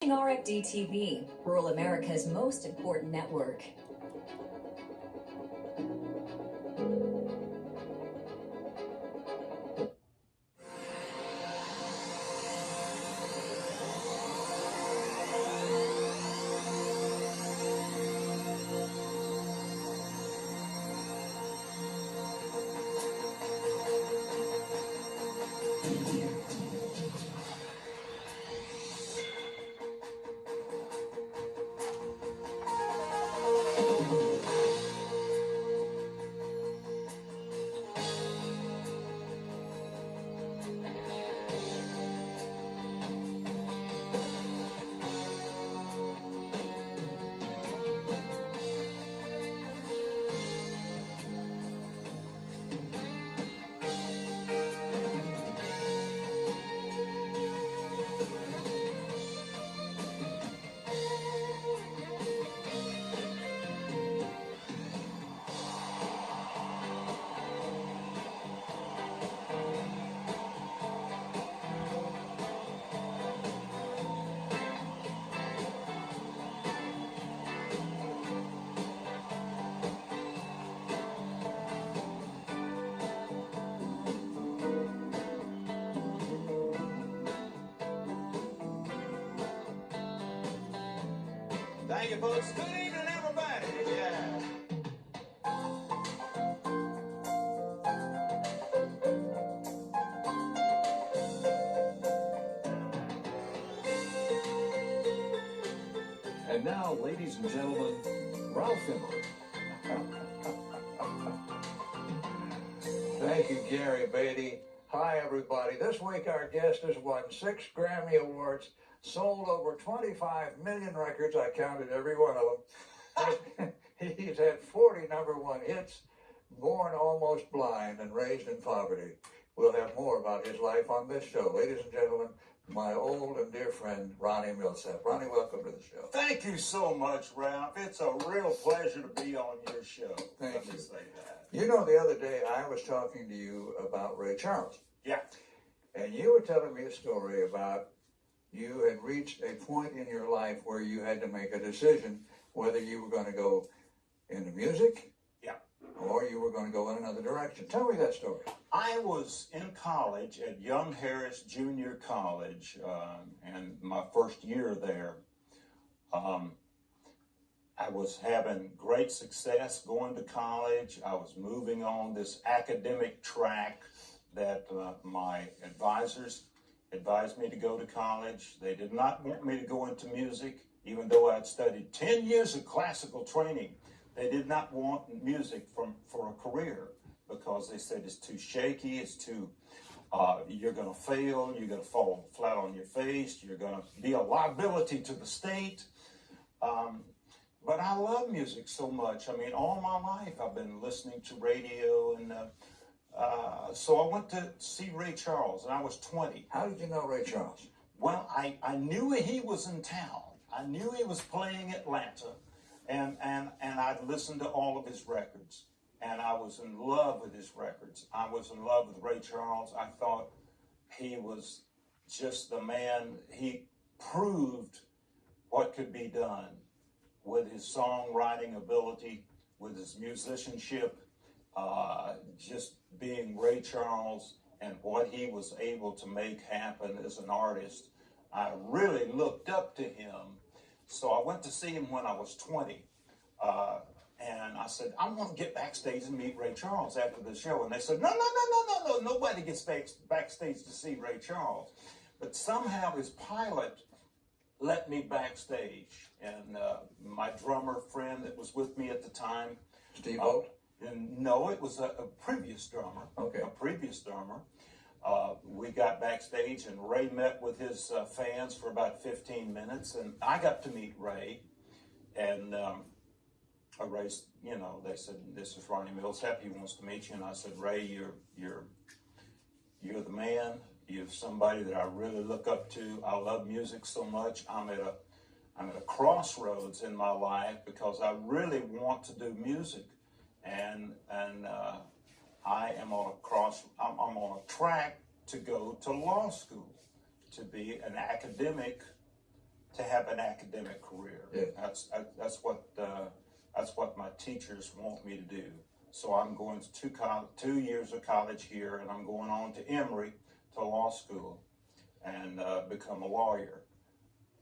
RFD TV, rural America's most important network. Thank you, folks. Good evening, everybody. Yeah. And now, ladies and gentlemen, Ralph Emery. Thank you, Gary Beatty. Hi, everybody. This week, our guest has won 6 Grammy Awards, sold over 25 million records. I counted every one of them. He's had 40 #1 hits, born almost blind and raised in poverty. We'll have more about his life on this show. Ladies and gentlemen, my old and dear friend, Ronnie Milsap. Ronnie, welcome to the show. Thank you so much, Ralph. It's a real pleasure to be on your show. Thank you. Let me say that. You know, the other day, I was talking to you about Ray Charles. Yeah. And you were telling me a story about you had reached a point in your life where you had to make a decision whether you were going to go into music, Yeah. or you were going to go in another direction. Tell me that story. I was in college at Young Harris Junior College, and my first year there, I was having great success going to college. I was moving on this academic track that my advisors advised me to go to college. They did not want me to go into music, even though I had studied 10 years of classical training. They did not want music for a career because they said it's too shaky, it's too, you're going to fail, you're going to fall flat on your face, you're going to be a liability to the state. But I love music so much. I mean, all my life I've been listening to radio, and so I went to see Ray Charles, and I was 20. How did you know Ray Charles? Well, I knew he was in town. I knew he was playing Atlanta, and I'd listened to all of his records, and I was in love with his records. I was in love with Ray Charles. I thought he was just the man. He proved what could be done with his songwriting ability, with his musicianship, just being Ray Charles and what he was able to make happen as an artist. I really looked up to him. So I went to see him when I was 20. And I said, I want to get backstage and meet Ray Charles after the show. And they said, no. Nobody gets backstage to see Ray Charles. But somehow his pilot let me backstage. And my drummer friend that was with me at the time, Steve Holt? And no, it was a previous drummer. Okay. A previous drummer. We got backstage, and Ray met with his fans for about 15 minutes, and I got to meet Ray. And Ray, you know, they said, "This is Ronnie Milsap. He wants to meet you." And I said, "Ray, you're the man. You're somebody that I really look up to. I love music so much. I'm at a crossroads in my life because I really want to do music, and I am on I'm on a track to go to law school, to be an academic to have an academic career. Yeah. That's what my teachers want me to do. So I'm going to 2 years of college here, and I'm going on to Emery to law school and become a lawyer.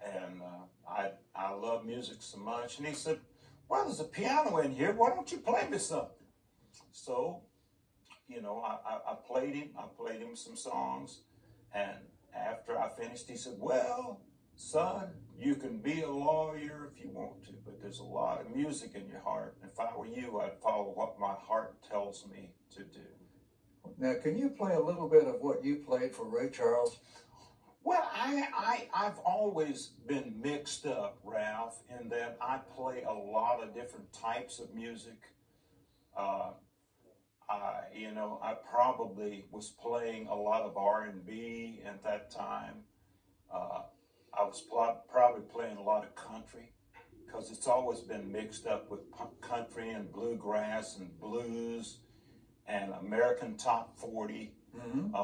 And I love music so much. And he said, well, there's a piano in here. Why don't you play me something? So, you know, I played him some songs. And after I finished, he said, well, son, you can be a lawyer if you want to, but there's a lot of music in your heart. If I were you, I'd follow what my heart tells me to do. Now, can you play a little bit of what you played for Ray Charles? Well, I've always been mixed up, Ralph, in that I play a lot of different types of music. I probably was playing a lot of R&B at that time. I was probably playing a lot of country, because it's always been mixed up with country and bluegrass and blues and American Top 40. Mm-hmm.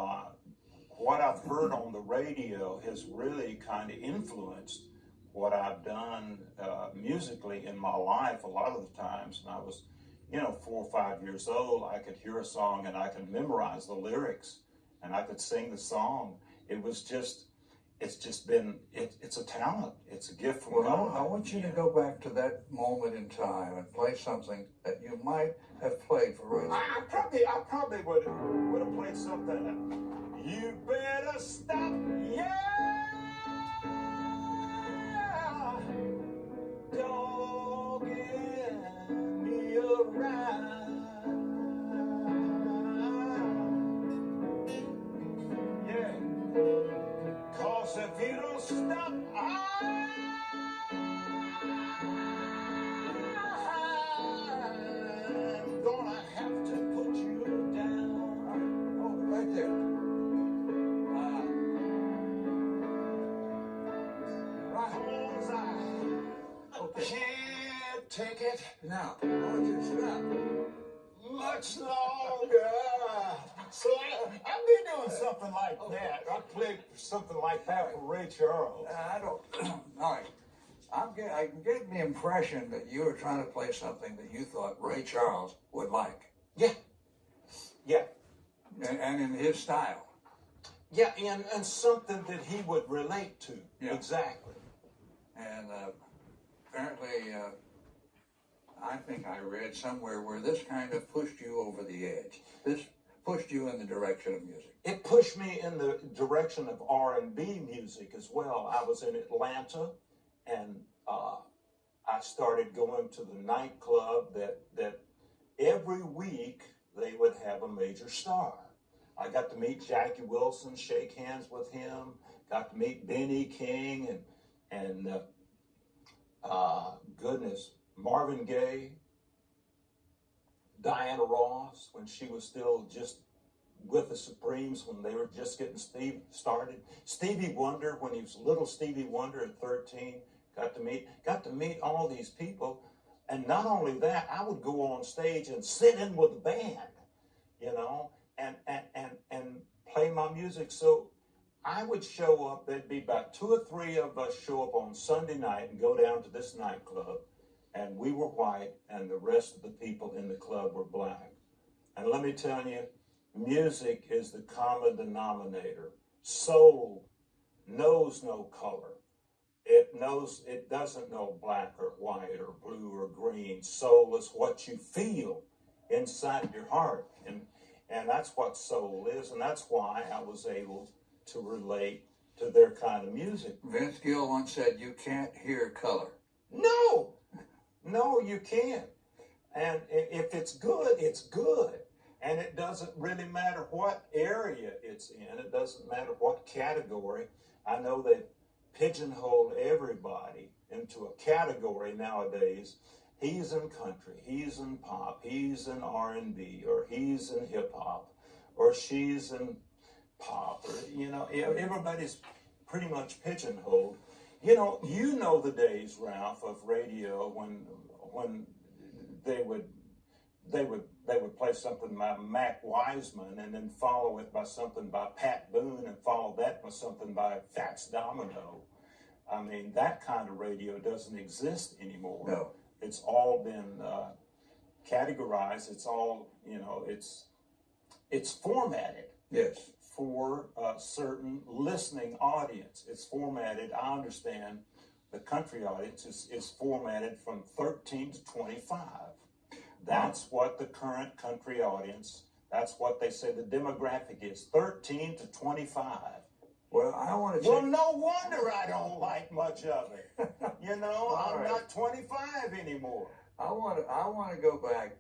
What I've heard on the radio has really kind of influenced what I've done musically in my life a lot of the times. And I was, 4 or 5 years old, I could hear a song and I could memorize the lyrics and I could sing the song. It's a talent. It's a gift from God. I want you to go back to that moment in time and play something that you might have played for Ray. I probably would have played something. You better stop, yeah, dogging me around. Yeah, 'cause if you don't stop, I'm gonna have to put you down. Oh, right there. Can't take it Now, I want you to stop. much longer. So I've been doing something like that. I played something like that for Ray Charles. I don't. All right. I'm getting the impression that you were trying to play something that you thought Ray Charles would like. Yeah. Yeah. And in his style. Yeah, and something that he would relate to. Yeah. Exactly. And apparently, I think I read somewhere where this kind of pushed you over the edge. This pushed you in the direction of music. It pushed me in the direction of R&B music as well. I was in Atlanta, and I started going to the nightclub that every week they would have a major star. I got to meet Jackie Wilson, shake hands with him, got to meet Benny King and Marvin Gaye, Diana Ross, when she was still just with the Supremes, when they were just getting started. Stevie Wonder, when he was little Stevie Wonder at 13, got to meet all these people. And not only that, I would go on stage and sit in with the band, and play my music. So I would show up, there'd be about 2 or 3 of us show up on Sunday night and go down to this nightclub, and we were white, and the rest of the people in the club were black. And let me tell you, music is the common denominator. Soul knows no color. It doesn't know black or white or blue or green. Soul is what you feel inside your heart. And that's what soul is, and that's why I was able to relate to their kind of music. Vince Gill once said, you can't hear color. No, you can't. And if it's good, it's good. And it doesn't really matter what area it's in. It doesn't matter what category. I know they pigeonhole everybody into a category nowadays. He's in country, he's in pop, he's in R&B, or he's in hip hop, or she's in pop, or, everybody's pretty much pigeonholed. You know the days, Ralph, of radio when they would play something by Mac Wiseman and then follow it by something by Pat Boone and follow that with something by Fats Domino. I mean, that kind of radio doesn't exist anymore. No. It's all been categorized. It's all, you know, it's formatted. Yes. For a certain listening audience. It's formatted, I understand, the country audience is formatted from 13 to 25. That's what the current country audience, that's what they say the demographic is, 13 to 25. Well, I want to. Well, no wonder I don't like much of it. You know, I'm right. not 25 anymore. I want to go back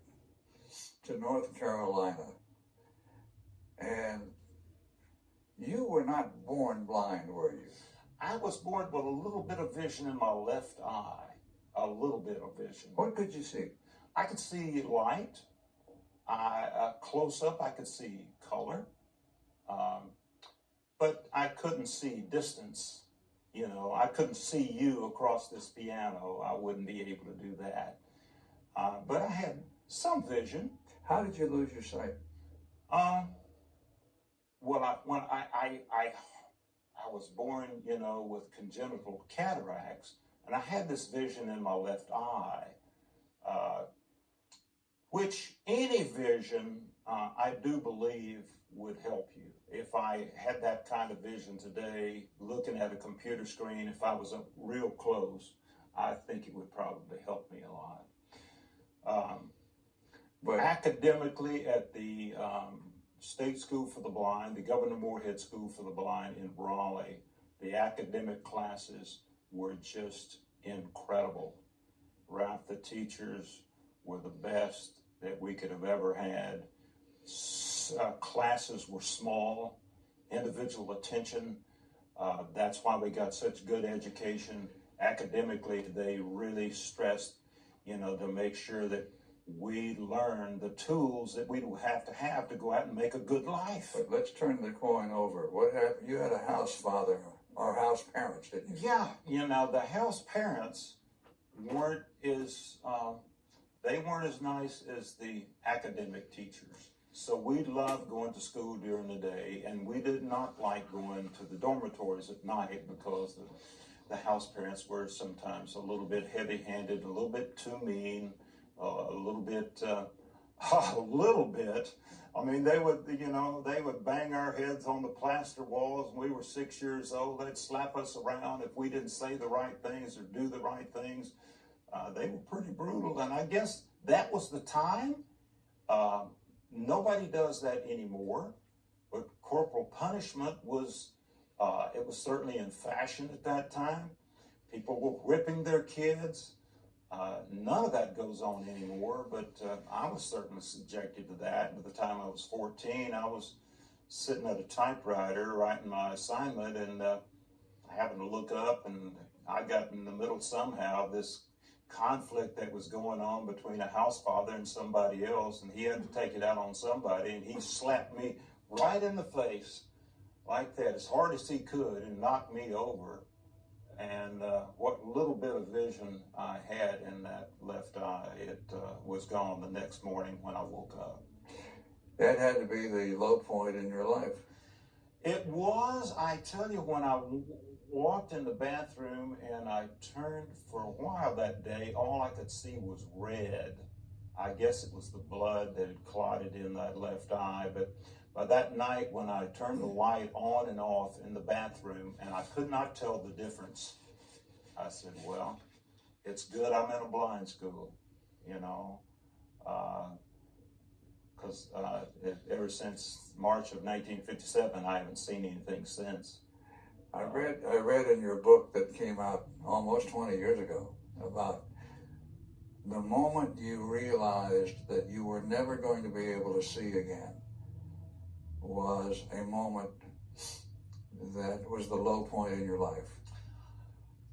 to North Carolina, and you were not born blind, were you? I was born with a little bit of vision in my left eye. A little bit of vision. What could you see? I could see light. Close up, I could see color. But I couldn't see distance. You know, I couldn't see you across this piano. I wouldn't be able to do that. But I had some vision. How did you lose your sight? Well, when I was born, you know, with congenital cataracts, and I had this vision in my left eye, which any vision, I do believe, would help you. If I had that kind of vision today, looking at a computer screen, if I was up real close, I think it would probably help me a lot. But academically, at the State School for the Blind, the Governor Moorhead School for the Blind in Raleigh, the academic classes were just incredible. Ralph, the teachers were the best that we could have ever had. Classes were small, individual attention. That's why we got such good education. Academically, they really stressed, you know, to make sure that we learn the tools that we have to go out and make a good life. But let's turn the coin over. What happened? You had a house father or house parents, didn't you? Yeah, you know, the house parents weren't as they weren't as nice as the academic teachers. So we loved going to school during the day, and we did not like going to the dormitories at night because the house parents were sometimes a little bit heavy-handed, a little bit too mean, a little bit. I mean, they would bang our heads on the plaster walls when we were 6 years old. They'd slap us around if we didn't say the right things or do the right things. They were pretty brutal, and I guess that was the time. Nobody does that anymore, but corporal punishment was, it was certainly in fashion at that time. People were whipping their kids. None of that goes on anymore, but I was certainly subjected to that. By the time I was 14, I was sitting at a typewriter writing my assignment and having to look up, and I got in the middle somehow of this conflict that was going on between a house father and somebody else, and he had to take it out on somebody, and he slapped me right in the face like that as hard as he could and knocked me over. And what little bit of vision I had in that left eye, it was gone the next morning when I woke up. That had to be the low point in your life. It was. I tell you, when I walked in the bathroom and I turned for a while that day, all I could see was red. I guess it was the blood that had clotted in that left eye. But by that night, when I turned the light on and off in the bathroom and I could not tell the difference, I said, well, it's good I'm in a blind school, you know, because ever since March of 1957, I haven't seen anything since. I read in your book that came out almost 20 years ago about the moment you realized that you were never going to be able to see again was a moment that was the low point in your life.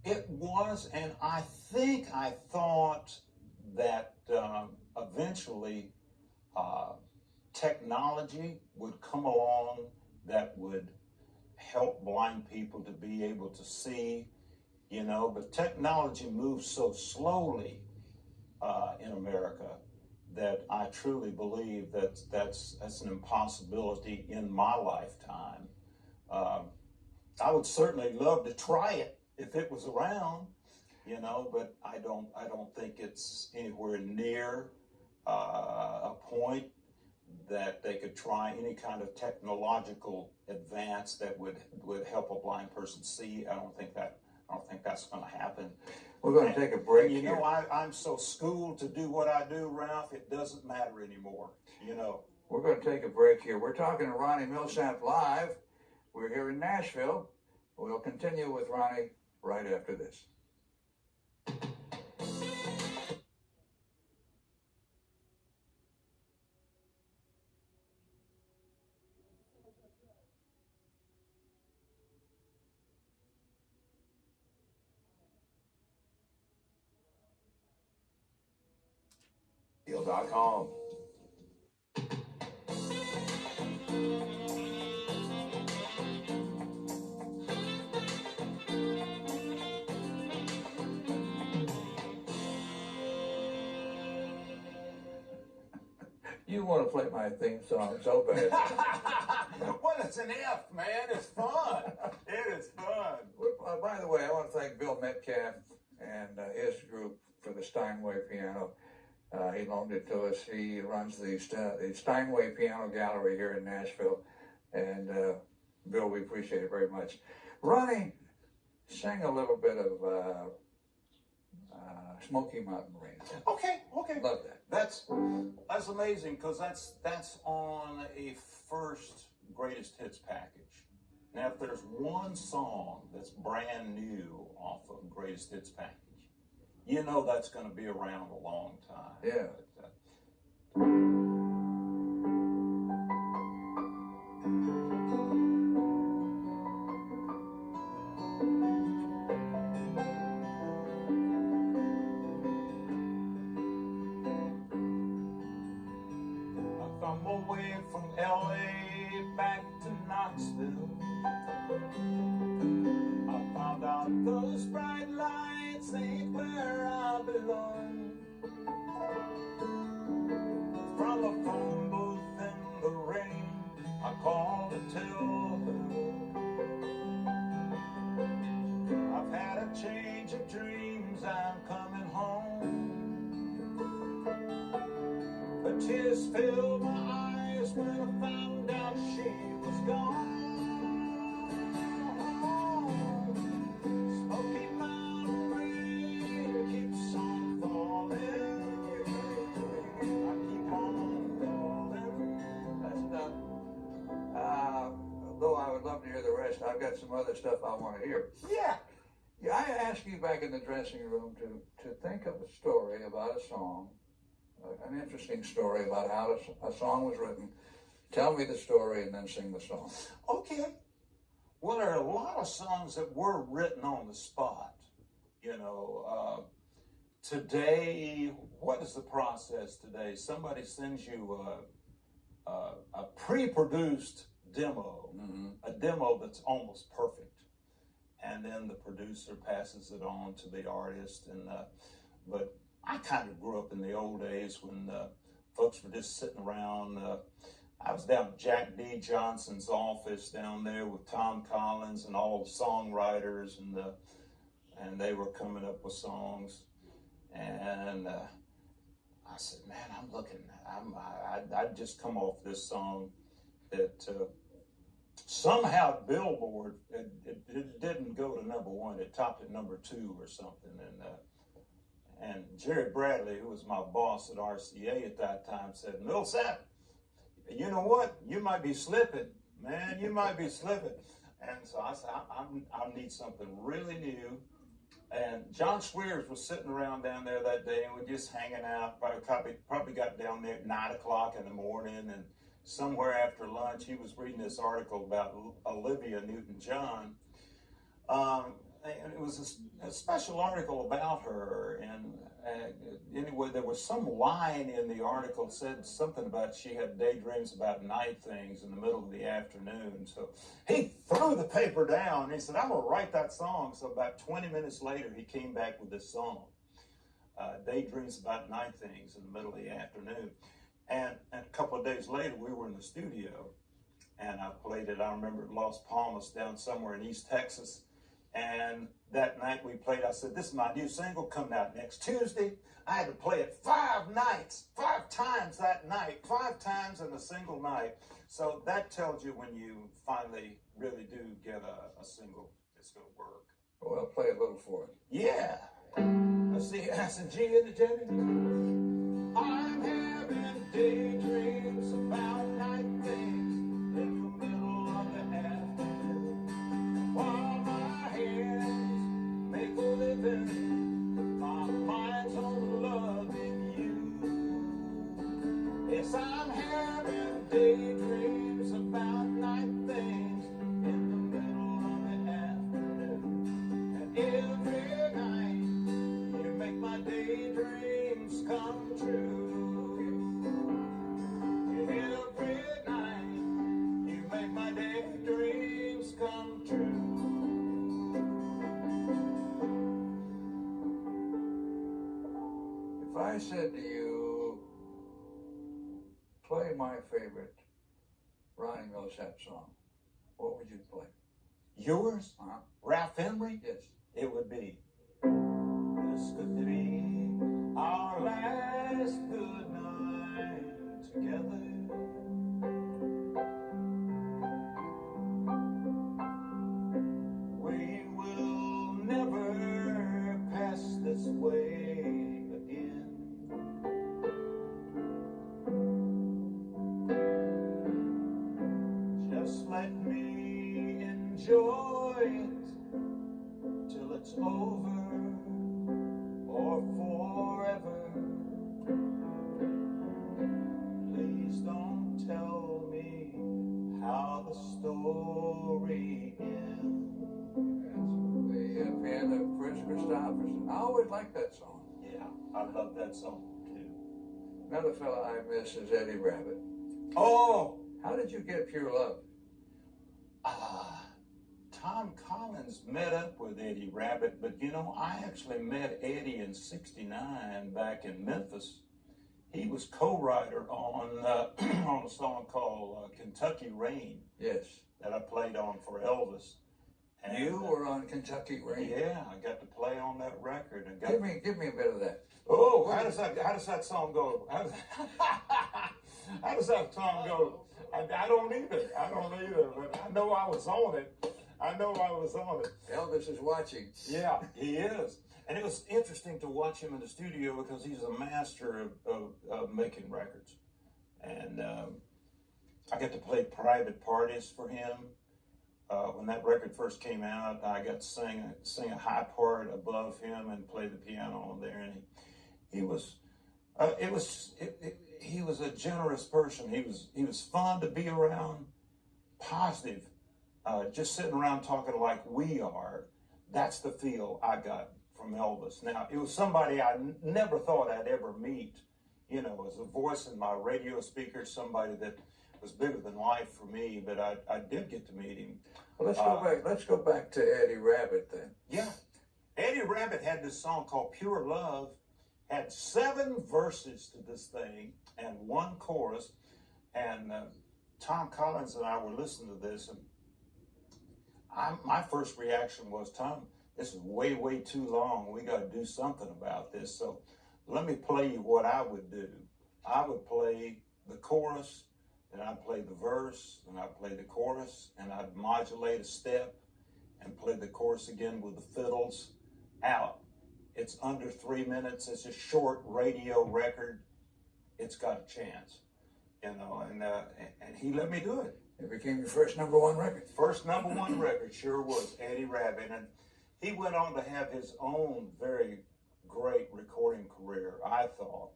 It was, and I think I thought that eventually technology would come along that would help blind people to be able to see, you know, but technology moves so slowly in America that I truly believe that that's an impossibility in my lifetime. I would certainly love to try it if it was around, you know, but I don't think it's anywhere near a point that they could try any kind of technological advance that would help a blind person see. I don't think that's going to happen. We're going to take a break and, you here. know, I'm so schooled to do what I do, Ralph, it doesn't matter anymore, you know. We're going to take a break here. We're talking to Ronnie Milsap live. We're here in Nashville. We'll continue with Ronnie right after this. .com. You want to play my theme song so bad. Well, it's an F, man. It's fun. It is fun. By the way, I want to thank Bill Metcalf and his group for the Steinway piano. He loaned it to us. He runs the Steinway Piano Gallery here in Nashville. And Bill, we appreciate it very much. Ronnie, sing a little bit of Smoky Mountain Rain. Okay. Love that. That's amazing, because that's on a first greatest hits package. Now, if there's one song that's brand new off of greatest hits package, you know that's going to be around a long time. Yeah. I'm away from LA back to Knoxville. I found out those bright lights ain't where I belong. From a phone booth in the rain, I called to tell her I've had a change of dreams, I'm coming home. But tears filled my eyes when I found out she was gone. Smoky Mountain rain keeps on falling. I keep on falling. That's enough. Though I would love to hear the rest, I've got some other stuff I want to hear. Yeah. Yeah, I asked you back in the dressing room to think of a story about a song, an interesting story about how a song was written. Tell me the story and then sing the song. Okay. Well, there are a lot of songs that were written on the spot. You know, today, what is the process today? Somebody sends you a pre-produced demo, a demo that's almost perfect. And then the producer passes it on to the artist. But I kind of grew up in the old days when folks were just sitting around. I was down at Jack D. Johnson's office down there with Tom Collins and all the songwriters, and they were coming up with songs. And I said, man, I'd just come off this song that somehow Billboard, it didn't go to #1. It topped at #2 or something. And Jerry Bradley, who was my boss at RCA at that time, said, Milsap, you know what? You might be slipping, man. You might be slipping. And so I said, I need something really new. And John Swears was sitting around down there that day, and we're just hanging out. Probably got down there at 9 o'clock in the morning, and somewhere after lunch, he was reading this article about Olivia Newton-John. And it was a special article about her, and anyway, there was some line in the article that said something about she had daydreams about night things in the middle of the afternoon. So he threw the paper down, and he said, I'm going to write that song. So about 20 minutes later, he came back with this song, Daydreams About Night Things in the middle of the afternoon. And a couple of days later, we were in the studio, and I played it, I remember, at Las Palmas down somewhere in East Texas. And that night we played, I said, this is my new single coming out next Tuesday. I had to play it 5 nights, 5 times that night, 5 times in a single night. So that tells you when you finally really do get a single, it's going to work. Well, play a little for it. Yeah. Let's see, S and G in the Jenny. I'm having daydreams about night things in the middle of the afternoon. While my hands make a living, my mind's on loving you. Yes, I'm having daydreams about night things in the middle of the afternoon. And every night you make my daydreams come true. Every night you make my daydreams come true. If I said to you, play my favorite Ronnie Milsap song, what would you play? Yours? Uh-huh. Ralph Emery? Yes. It would be, this could be our last good night together. We will never pass this way again. Just let me enjoy it till it's over or forever. Please don't tell me how the story ends. The pen of Chris Christopherson. I always liked that song. Yeah, I love that song too. Another fella I miss is Eddie Rabbit. Oh! How did you get Pure Love? Tom Collins met up with Eddie Rabbit, but you know, I actually met Eddie in '69 back in Memphis. He was co-writer on on a song called Kentucky Rain Yes. that I played on for Elvis. And, You were on Kentucky Rain. Yeah, I got to play on that record. And got, Give me a bit of that. oh, how does that song go? How does that song go? I don't either, but I know I was on it. Elvis is watching. Yeah, he is. And it was interesting to watch him in the studio because he's a master of making records. And I got to play private parties for him. When that record first came out, I got to sing a high part above him and play the piano on there. And he was a generous person. He was fun to be around, positive. Just sitting around talking like we are, that's the feel I got from Elvis. Now, it was somebody I never thought I'd ever meet, you know, as a voice in my radio speaker, somebody that was bigger than life for me, but I did get to meet him. Well, let's go back to Eddie Rabbit then. Yeah. Eddie Rabbit had this song called Pure Love, had 7 verses to this thing and 1 chorus, and Tom Collins and I were listening to this, and my first reaction was, Tom, this is way, way too long. We got to do something about this. So let me play you what I would do. I would play the chorus, then I'd play the verse, then I'd play the chorus, and I'd modulate a step and play the chorus again with the fiddles out. It's under 3 minutes. It's a short radio record. It's got a chance, you know, and he let me do it. It became your first #1 record. First #1 record sure was Eddie Rabbit, and he went on to have his own very great recording career. I thought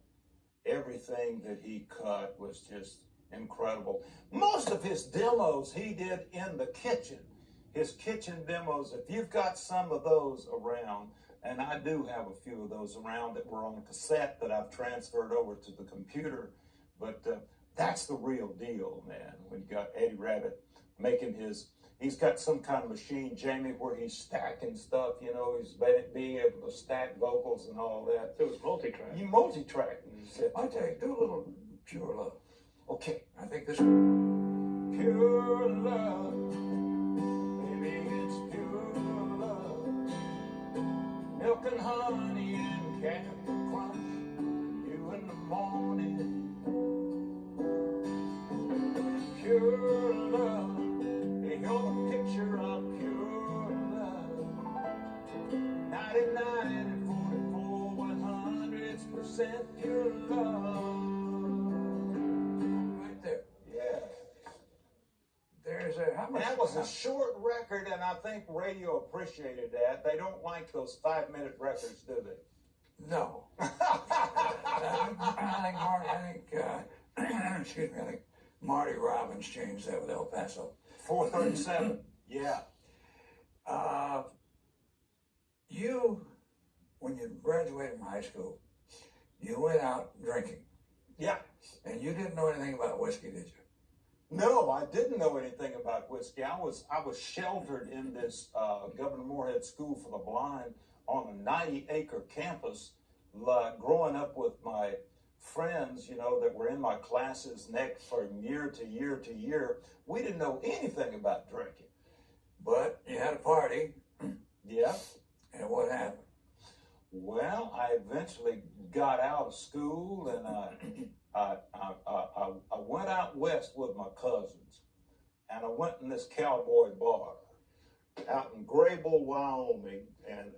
everything that he cut was just incredible. Most of his demos he did in the kitchen. His kitchen demos, if you've got some of those around, and I do have a few of those around that were on cassette that I've transferred over to the computer, but that's the real deal, man. When you got Eddie Rabbit making he's got some kind of machine, Jamie, where he's stacking stuff, you know, he's being able to stack vocals and all that. It was multi-track. You multi-track. I'll tell you, do a little Pure Love. Okay. I think this. Pure love, baby, it's pure love. talking honey and Captain Crunch, you in the morning. Pure love, you're the picture of pure love. 99 and 44 100% pure love. Right there. Yeah. There's how much? That was a short record, and I think radio appreciated that. They don't like those 5-minute records, do they? No. I think Marty Robbins changed that with El Paso. 437. Yeah. You, when you graduated from high school, you went out drinking, Yeah. and you didn't know anything about whiskey, did you? No, I didn't know anything about whiskey. I was sheltered in this Governor Moorhead School for the Blind on a 90-acre campus, growing up with my friends, you know, that were in my classes next from year to year to year. We didn't know anything about drinking. But you had a party, Yeah. and what happened? Well, I eventually got out of school, and I went out west with my cousins, and I went in this cowboy bar out in Grable, Wyoming, and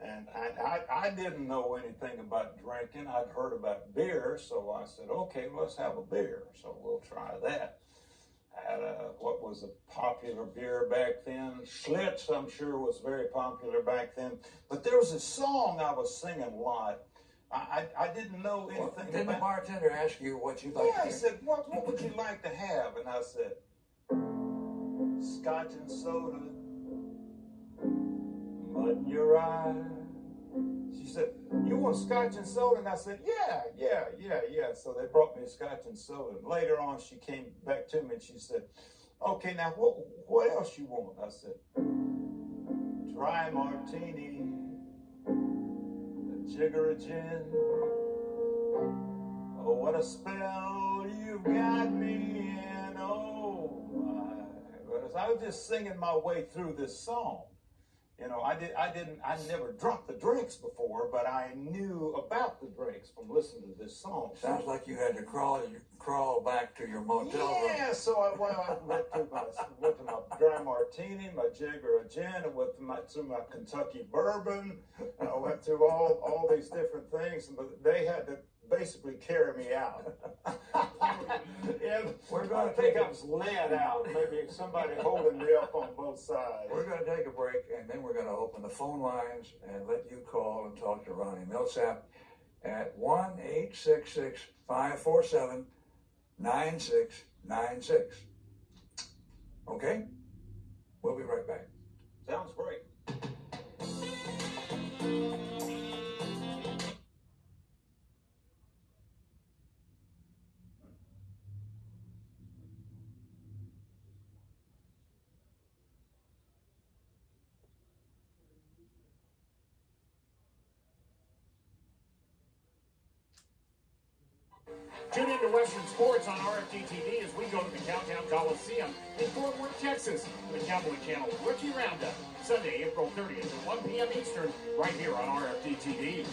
I didn't know anything about drinking. I'd heard about beer, so I said, okay, let's have a beer. So we'll try that. I had what was a popular beer back then. Schlitz, I'm sure, was very popular back then. But there was a song I was singing a lot. I didn't know anything Didn't the about. bartender ask you what you'd like Yeah, to he drink? said, what would you like to have? And I said, Scotch and soda, mud in your eye. She said, you want Scotch and soda? And I said, yeah. So they brought me a Scotch and soda. Later on, she came back to me and she said, okay, now what else you want? I said, dry martini, a jigger of gin. Oh, what a spell you've got me in, oh my. But I was just singing my way through this song. You know, I never drunk the drinks before, but I knew about the drinks from listening to this song. Sounds like you had to crawl back to your motel room. Yeah, so I went to my dry martini, my jigger of gin, I went to my Kentucky bourbon. I went through all these different things, but they had to basically carry me out. We're going to I think I was led out. Maybe somebody holding me up on both sides. We're going to take a break, and then we're going to open the phone lines and let you call and talk to Ronnie Milsap at 1-866-547-9696. Okay? We'll be right back. Sounds great. Tune into Western Sports on RFD TV as we go to the Downtown Coliseum in Fort Worth, Texas, for the Cowboy Channel Rookie Roundup, Sunday, April 30th at 1 p.m. Eastern, right here on RFD TV.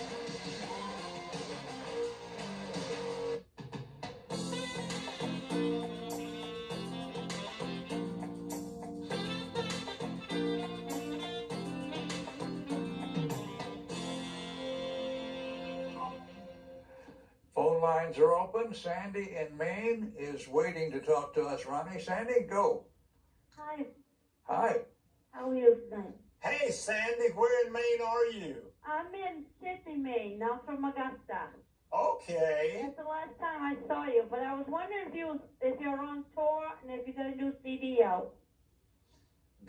Phone lines are open. Sandy in Maine is waiting to talk to us. Ronnie, Sandy, go. Hi, Hi. how are you tonight? Hey, Sandy, where in Maine are you? I'm in Sydney, Maine, not from Augusta. Okay. That's the last time I saw you, but I was wondering if you're on tour and if you got a new CD out.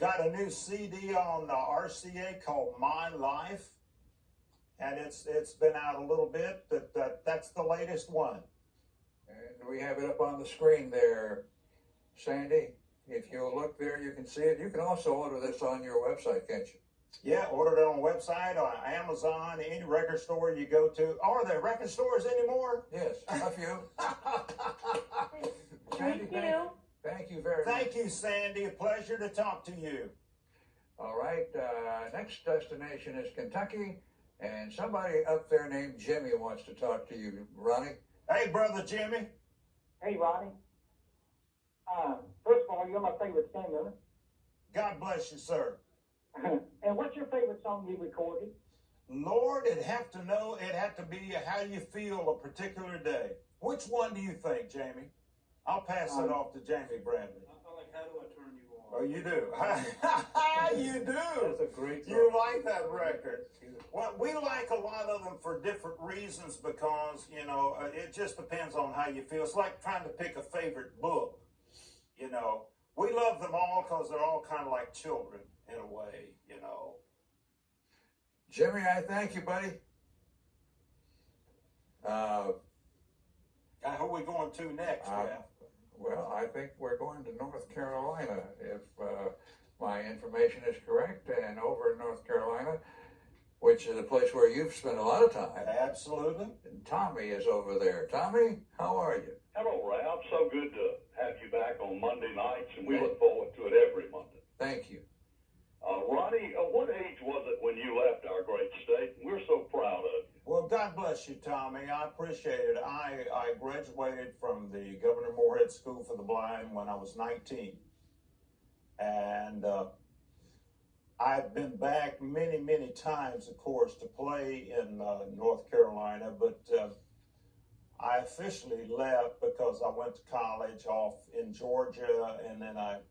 Got a new CD on the RCA called My Life, and it's been out a little bit. That's the latest one. And we have it up on the screen there, Sandy. If you'll look there, you can see it. You can also order this on your website, can't you? Yeah, ordered it on a website, on Amazon, any record store you go to. Are there record stores anymore? Yes, a few. Thank you. Thank you very much. Thank you, Sandy. A pleasure to talk to you. All right, next destination is Kentucky. And somebody up there named Jimmy wants to talk to you, Ronnie. Hey, brother Jimmy. Hey, Ronnie. First of all, you're my favorite singer. God bless you, sir. And what's your favorite song you recorded? Lord, it'd have to be how you feel a particular day. Which one do you think, Jamie? I'll pass it off to Jamie Bradley. I like, how do I turn you on? Oh, you do. You do. That's a great song. You like that record. Well, we like a lot of them for different reasons because, you know, it just depends on how you feel. It's like trying to pick a favorite book. You know, we love them all because they're all kind of like children in a way, you know. Jimmy, I thank you, buddy. Who are we going to next, Ralph? Well, I think we're going to North Carolina, if my information is correct, and over in North Carolina, which is a place where you've spent a lot of time. Absolutely. And Tommy is over there. Tommy, how are you? Hello, Ralph. So good to have you back on Monday nights, and we look forward to it every Monday. Thank you. Ronnie, what age was it when you left our great state? We're so proud of you. Well, God bless you, Tommy. I appreciate it. I graduated from the Governor Moorhead School for the Blind when I was 19. And I've been back many, many times, of course, to play in North Carolina, but I officially left because I went to college off in Georgia, and then I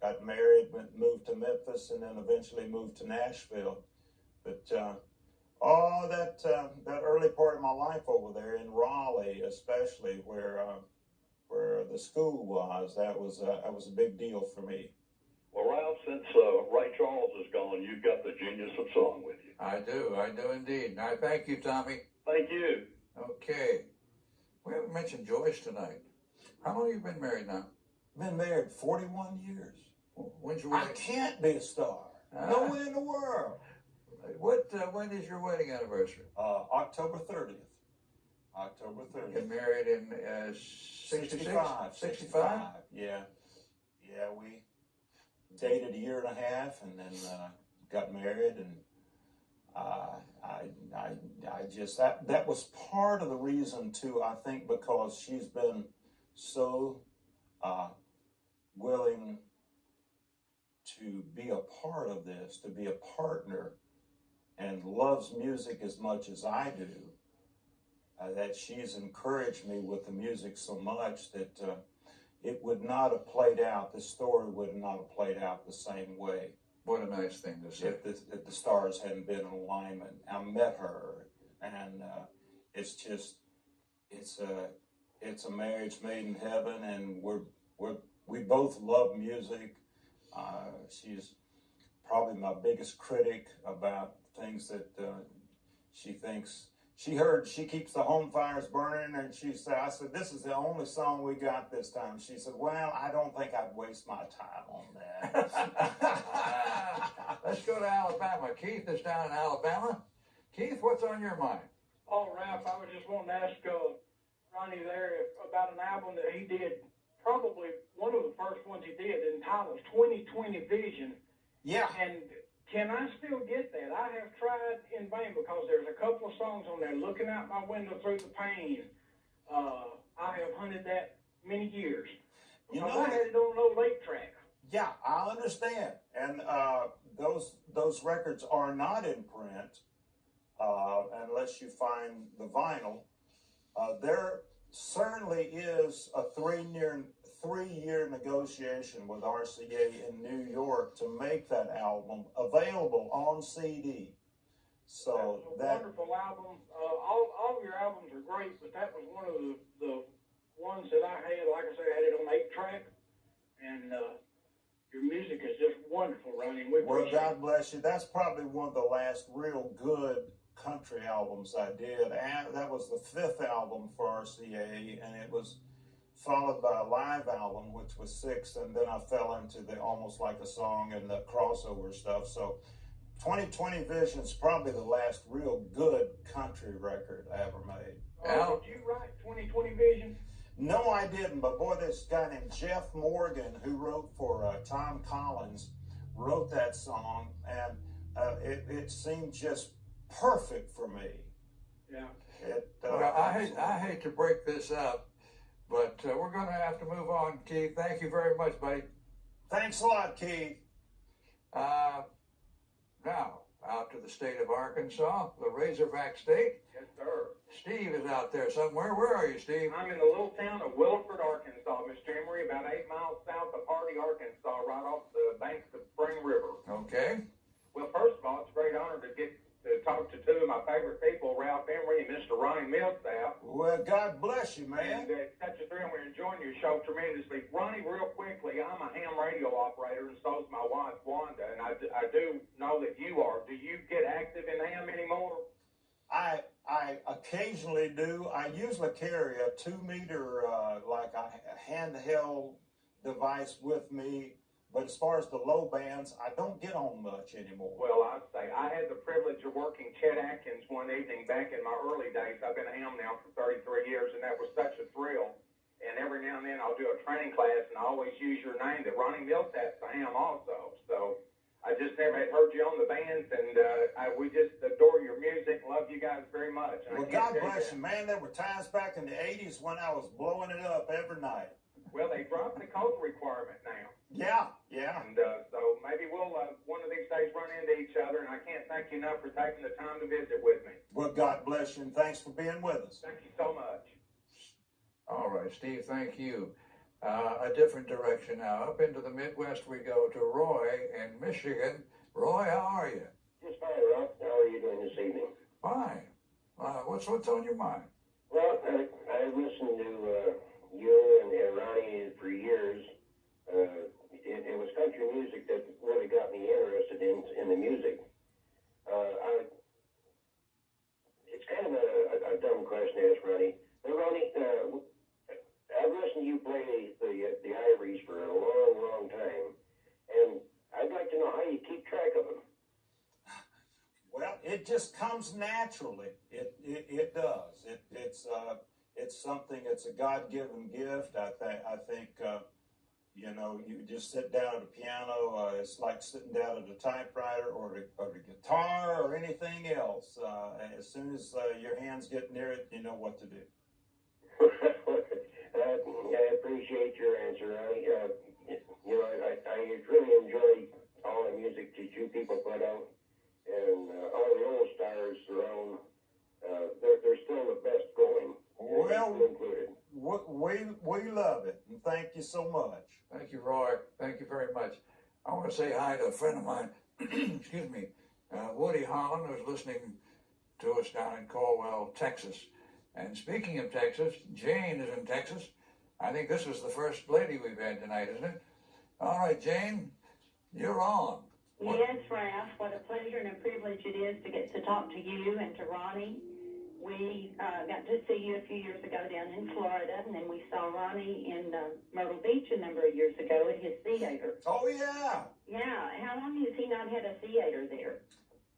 got married, moved to Memphis, and then eventually moved to Nashville. But that early part of my life over there in Raleigh, especially where the school was, that was a big deal for me. Well, Ralph, since Ray Charles is gone, you've got the genius of song with you. I do indeed. And I thank you, Tommy. Thank you. Okay. We haven't mentioned Joyce tonight. How long have you been married now? Been married 41 years. When's your I wedding? can't be a star. No way in the world. When is your wedding anniversary? October 30th. October 30th. Get married in 65. 65. Yeah. Yeah, we dated a year and a half and then got married, and I just that was part of the reason too, I think, because she's been so willing to be a part of this, to be a partner, and loves music as much as I do, that she's encouraged me with the music so much that it would not have played out, this story would not have played out the same way. What a nice thing to say. If the stars hadn't been in alignment. I met her, and it's a marriage made in heaven, and we both love music. She's probably my biggest critic about things that she thinks. She keeps the home fires burning, and I said, this is the only song we got this time. She said, well, I don't think I'd waste my time on that. Let's go to Alabama. Keith is down in Alabama. Keith, what's on your mind? Oh, Ralph, I was just wanting to ask Ronnie there about an album that he did, probably one of the first ones he did, entitled 2020 Vision. Yeah. And can I still get that? I have tried in vain because there's a couple of songs on there, Looking Out My Window Through the Pain. I have hunted that many years. Because I had it on no late track. Yeah, I understand. And those records are not in print unless you find the vinyl. There certainly is a three-year negotiation with RCA in New York to make that album available on CD. So that was a wonderful album. All your albums are great, but that was one of the ones that I had. Like I said, I had it on 8-track, and your music is just wonderful, Ronnie. Well, God bless you. That's probably one of the last real good country albums I did, and that was the 5th album for RCA, and it was followed by a live album, which was 6th, and then I fell into the almost like a song and the crossover stuff. So 2020 Vision's probably the last real good country record I ever made. Did you write 2020 Vision? No, I didn't, but boy, this guy named Jeff Morgan, who wrote for Tom Collins, wrote that song, and it seemed just perfect for me. Yeah. Well, I hate to break this up, but we're going to have to move on, Keith. Thank you very much, buddy. Thanks a lot, Keith. Now, out to the state of Arkansas, the Razorback State. Yes, sir. Steve is out there somewhere. Where are you, Steve? I'm in the little town of Williford, Arkansas, Mr. Emery, about 8 miles south of Hardy, Arkansas, right off the banks of Spring River. Okay. Well, first of all, it's a great honor to get to talk to two of my favorite people, Ralph Emery and Mr. Ronnie Milsap. Well, God bless you, man. And it's such a thrill. We're enjoying your show tremendously. Ronnie, real quickly, I'm a ham radio operator, and so is my wife, Wanda, and I do know that you are. Do you get active in ham anymore? I occasionally do. I usually carry a 2-meter, like a handheld device with me. But as far as the low bands, I don't get on much anymore. Well, I'd say I had the privilege of working Chet Atkins one evening back in my early days. I've been a ham now for 33 years, and that was such a thrill. And every now and then I'll do a training class, and I always use your name, that Ronnie Milsap's a ham also. So I just never had heard you on the bands, and we just adore your music. Love you guys very much. And well, God bless you, man. There were times back in the 80s when I was blowing it up every night. Well, they dropped the code requirement now. Yeah. And so maybe we'll one of these days run into each other, and I can't thank you enough for taking the time to visit with me. Well, God bless you, and thanks for being with us. Thank you so much. All right, Steve, thank you. A different direction now. Up into the Midwest we go to Roy in Michigan. Roy, how are you? Just fine, Ralph. How are you doing this evening? Fine. What's on your mind? Well, I've listened to you and Ronnie for years. It was country music that really got me interested in the music. It's kind of a dumb question to ask Ronnie. But Ronnie, I've listened to you play the Ivories for a long, long time, and I'd like to know how you keep track of them. Well, it just comes naturally. It does. It's something. It's a God-given gift. I think. You just sit down at a piano. It's like sitting down at a typewriter or the guitar or anything else. As soon as your hands get near it, you know what to do. I appreciate your answer, Ronnie. I really enjoy all the music that you people put out, and all the old stars around. They're still the best going. Well, included. We love it, and thank you so much. Thank you, Roy. Thank you very much. I want to say hi to a friend of mine, excuse me, Woody Holland, who's listening to us down in Caldwell, Texas. And speaking of Texas, Jane is in Texas. I think this is the first lady we've had tonight, isn't it? All right, Jane, you're on. Yes, Ralph. What a pleasure and a privilege it is to get to talk to you and to Ronnie. We got to see you a few years ago down in Florida, and then we saw Ronnie in Myrtle Beach a number of years ago at his theater. Oh, yeah. Yeah. How long has he not had a theater there?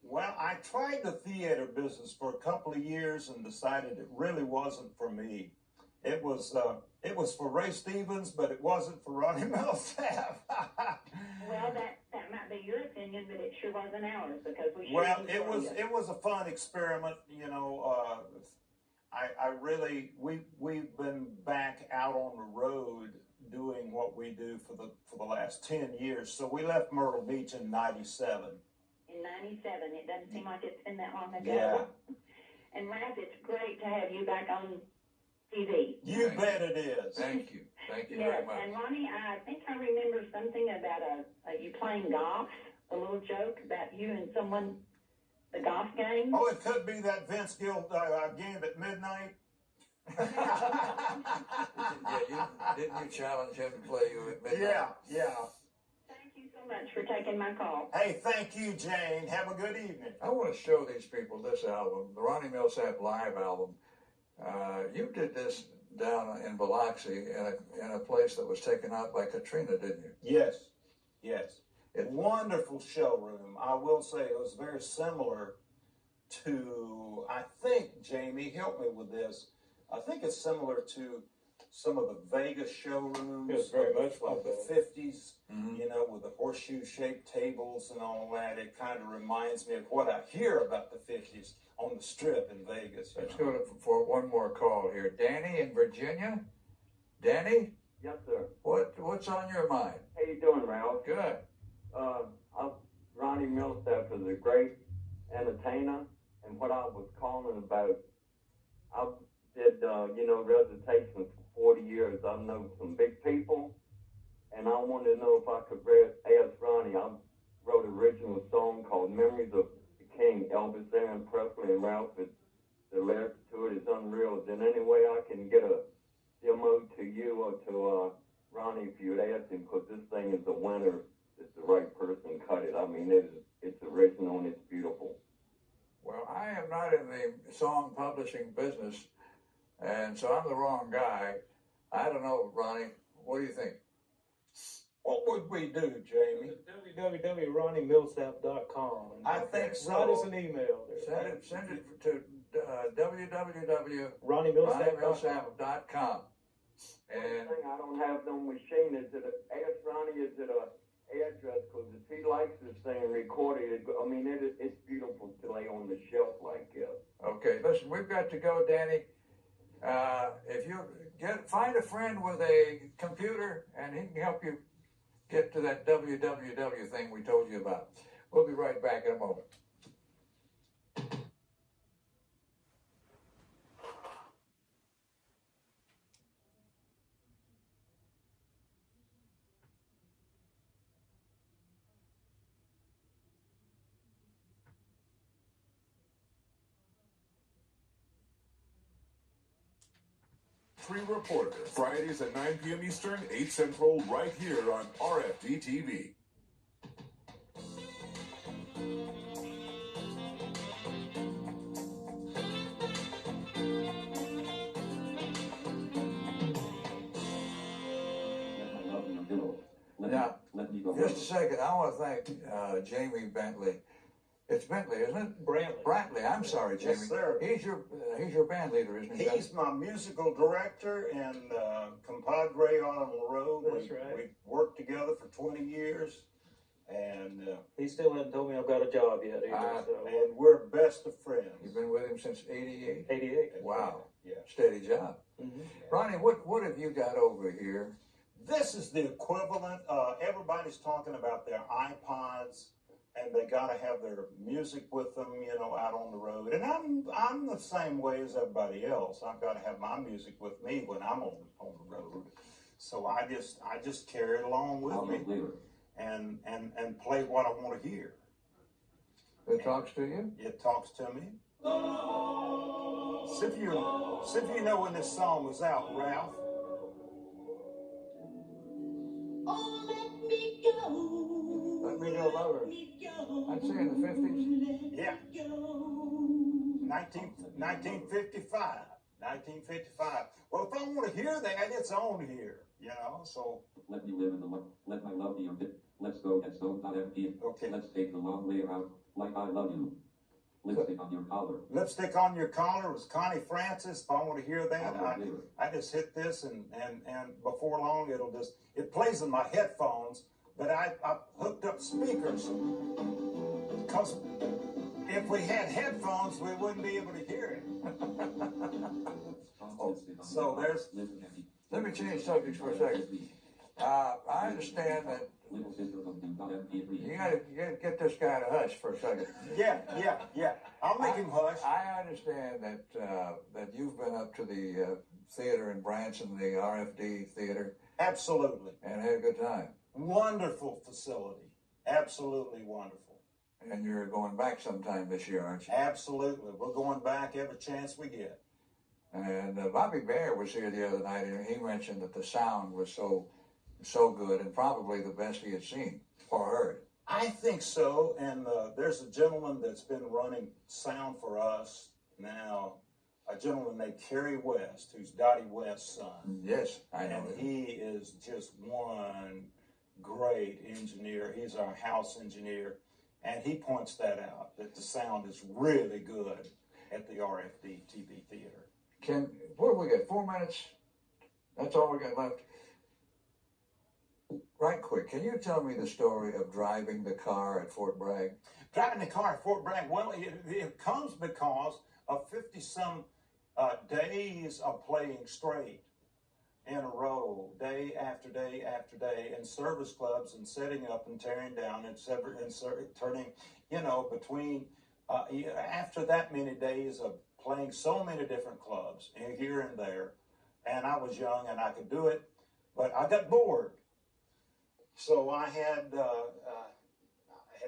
Well, I tried the theater business for a couple of years and decided it really wasn't for me. It was for Ray Stevens, but it wasn't for Ronnie Milsap. Well, that might be your opinion, but it sure wasn't ours because we. Well, it was a fun experiment, you know. We've been back out on the road doing what we do for the last 10 years. So we left Myrtle Beach in '97. In '97, it doesn't seem like it's been that long ago. Yeah. And Ralph, it's great to have you back on TV. You bet it is. Thank you. Thank you Yes, very much. and Ronnie, I think I remember something about you playing golf, a little joke about you and someone, the golf game. Oh, it could be that Vince Gill game at midnight. Didn't you challenge him to play you at midnight? Yeah. Thank you so much for taking my call. Hey, thank you, Jane. Have a good evening. I want to show these people this album, the Ronnie Milsap live album. You did this down in Biloxi in a place that was taken out by Katrina, didn't you? Yes. Wonderful showroom. I will say it was very similar to, I think, Jamie, help me with this. I think it's similar to some of the Vegas showrooms It's very of, much the- like of the that. 50s, you know, with the horseshoe-shaped tables and all that. It kind of reminds me of what I hear about the 50s on the Strip in Vegas. Let's go for one more call here. Danny in Virginia. Danny, Yes, sir. what's on your mind? How you doing, Ralph? Good. Ronnie Milsap is a great entertainer, and what I was calling about, I did, recitation for 40 years. I know some big people, and I wanted to know if I could ask Ronnie. I wrote an original song called Memories of the King, Elvis, Aaron Presley, and Ralph. The lyrics to it is unreal. Is there any way I can get a demo to you or to Ronnie if you'd ask him, because this thing is a winner if the right person cut it. I mean, it's original and it's beautiful. Well, I am not in the song publishing business, and so I'm the wrong guy. I don't know, Ronnie. What do you think? What would we do, Jamie? www.ronniemilsap.com. I think so. Write us an email there. Send it to www.ronniemilsap.com. One And thing I don't have no machine is it ask Ronnie, is it a address, because if he likes this thing recorded, it's beautiful to lay on the shelf like this. okay, listen, we've got to go, Danny. If you find a friend with a computer, and he can help you get to that www thing we told you about. We'll be right back in a moment. Reporter, Fridays at 9 p.m. Eastern, 8 Central, right here on RFD TV. Now, just a second, I want to thank Jamie Bentley. It's Bentley, isn't it? Brantley. I'm sorry, Jamie. Yes, sir. He's your band leader, isn't he? He's my musical director and compadre on the road. That's right. We've worked together for 20 years, and He still hasn't told me I've got a job yet either. and we're best of friends. You've been with him since '88. 88. Wow. Yeah. Steady job. Mm-hmm. Ronnie, what have you got over here? This is the equivalent. Everybody's talking about their iPods, and they got to have their music with them, out on the road. And I'm the same way as everybody else. I've got to have my music with me when I'm on the road. So I just carry it along with me, and play what I want to hear. It talks to you? It talks to me. See if you know when this song was out, Ralph. Oh, let me go. Let me go lower. I'd say in the 50s. Yeah. 1955. 1955. Well, if I want to hear that, it's on here, so. Let me live in the let my love be your bit. Let's go get stoned on empty. Okay. Let's take the long way around, like I love you. Lipstick on your collar. Lipstick on Your Collar was Connie Francis. If I want to hear that, I just hit this, and before long it plays in my headphones, but I hooked up speakers, because if we had headphones, we wouldn't be able to hear it. So there's. Let me change subjects for a second. I understand that you got to get this guy to hush for a second. Yeah. I'll make him hush. I understand that you've been up to the theater in Branson, the RFD theater. Absolutely. And had a good time. Wonderful facility. Absolutely wonderful. And you're going back sometime this year, aren't you? Absolutely. We're going back every chance we get. And Bobby Bear was here the other night, and he mentioned that the sound was so good, and probably the best he had seen or heard. I think so, and there's a gentleman that's been running sound for us now, a gentleman named Kerry West, who's Dottie West's son. Yes, I know. And he is just one great engineer. He's our house engineer, and he points that out, that the sound is really good at the RFD TV theater. What do we get, 4 minutes That's all we got left. Right quick, can you tell me the story of driving the car at Fort Bragg? Driving the car at Fort Bragg, well, it comes because of 50-some days of playing straight in a row, day after day after day, in service clubs and setting up and tearing down and turning, between, after that many days of playing so many different clubs here and there, and I was young and I could do it, but I got bored. So I had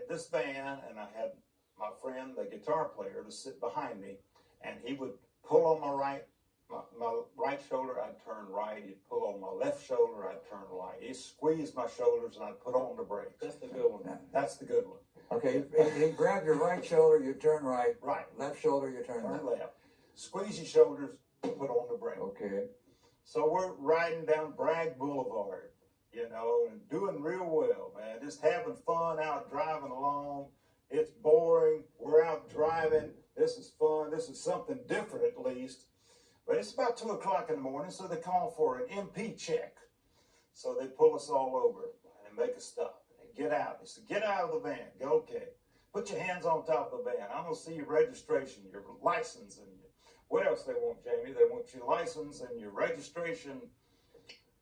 this van, and I had my friend, the guitar player, to sit behind me, and he would pull on my right shoulder, I'd turn right. He'd pull on my left shoulder, I'd turn right. He'd squeeze my shoulders, and I'd put on the brakes. That's the good one. That's the good one. Okay, he grabbed your right shoulder, you turn right. Right. Left shoulder, you turn left. Squeeze your shoulders, put on the brake. Okay. So we're riding down Bragg Boulevard, and doing real well, man. Just having fun out driving along. It's boring. We're out driving. This is fun. This is something different, at least. But it's about 2 o'clock in the morning, so they call for an MP check. So they pull us all over and make us stop. And get out. They said, get out of the van. Go, okay. Put your hands on top of the van. I'm going to see your registration, your license, and what else they want, Jamie? They want your license and your registration.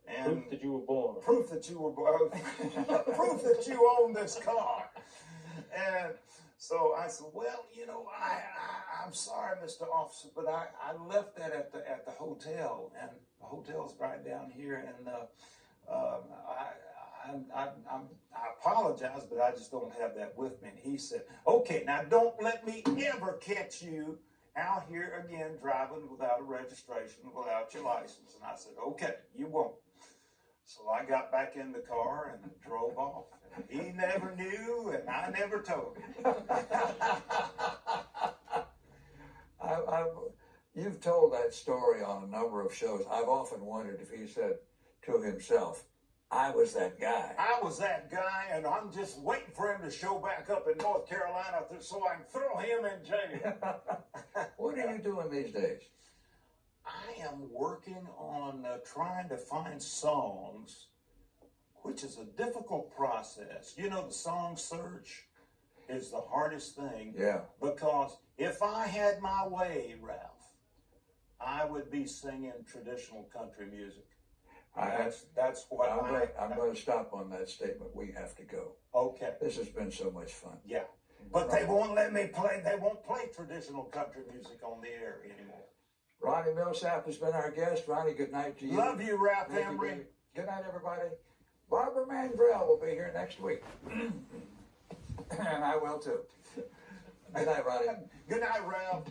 And proof that you were born. Proof that you were born. Proof that you own this car. And so I said, well, I'm sorry, Mr. Officer, but I left that at the hotel, and the hotel's right down here, and I apologize, but I just don't have that with me. And he said, okay, now don't let me ever catch you out here again driving without a registration, without your license. And I said, okay, you won't. So I got back in the car and drove off. And he never knew, and I never told him. You've told that story on a number of shows. I've often wondered if he said to himself, I was that guy. I was that guy, and I'm just waiting for him to show back up in North Carolina so I can throw him in jail. What are you doing these days? I am working on trying to find songs, which is a difficult process. The song search is the hardest thing. Yeah. Because if I had my way, Ralph, I would be singing traditional country music. That's what I'm going to stop on that statement. We have to go. Okay. This has been so much fun. Yeah. But they won't let me play. They won't play traditional country music on the air anymore. Ronnie Milsap has been our guest. Ronnie, good night to you. Love you, Ralph Emery. Good night, everybody. Barbara Mandrell will be here next week. And I will too. Good night, Ronnie. Good night, Ralph.